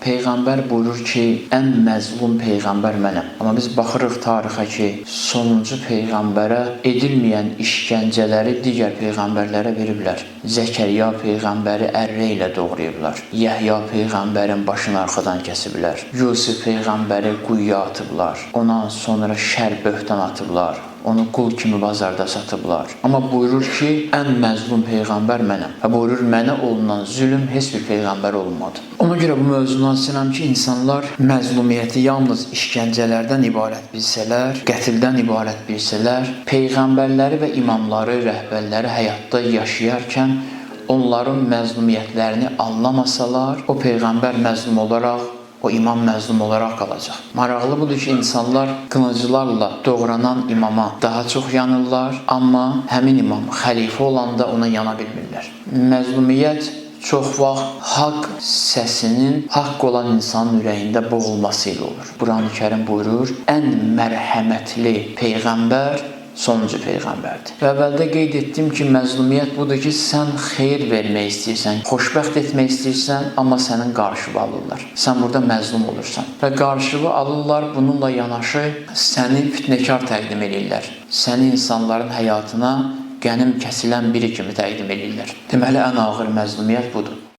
Peyğəmbər buyurur ki, ən məzlum Peyğəmbər mənəm. Amma biz baxırıq tarixə ki, sonuncu Peyğəmbərə edilməyən işgəncələri digər Peyğəmbərlərə veriblər. Zəkəriya Peyğəmbəri ərrə ilə doğrayıblar. Yəhya Peyğəmbərin başını arxadan kəsiblər. Yusuf Peyğəmbəri quyuya atıblar. Ondan sonra şər böhtan atıblar. Onu qul kimi bazarda satıblar. Amma buyurur ki, ən məzlum Peyğəmbər mənəm. Və buyurur, mənə olunan zülm heç bir Peyğəmbər olmadı. Ona görə bu mövzundan istəyirəm ki, insanlar məzlumiyyəti yalnız işgəncələrdən ibarət bilsələr, qətildən ibarət bilsələr, Peyğəmbərləri və imamları, rəhbərləri həyatda yaşayarkən onların məzlumiyyətlərini anlamasalar, o Peyğəmbər məzlum olaraq, o imam məzlum olaraq qalacaq. Maraqlı budur ki, insanlar qılınclarla doğranan imama daha çox yanırlar, amma həmin imam xəlifə olanda ona yana bilmirlər. Məzlumiyyət çox vaxt haqq səsinin haqq olan insanın ürəyində boğulması ilə olur. Qurani-Kərim buyurur, ən mərhəmətli Peyğəmbər sonuncu Peyğəmbərdir. Və əvvəldə qeyd etdim ki, məzlumiyyət budur ki, sən xeyir vermək istəyirsən, xoşbəxt etmək istəyirsən, amma sənin qarşıva alırlar. Sən burada məzlum olursan. Və qarşıva alırlar, bununla yanaşı səni fitnəkar təqdim edirlər. Səni insanların həyatına qənim kəsilən biri kimi təqdim edirlər. Deməli, ən ağır məzlumiyyət budur.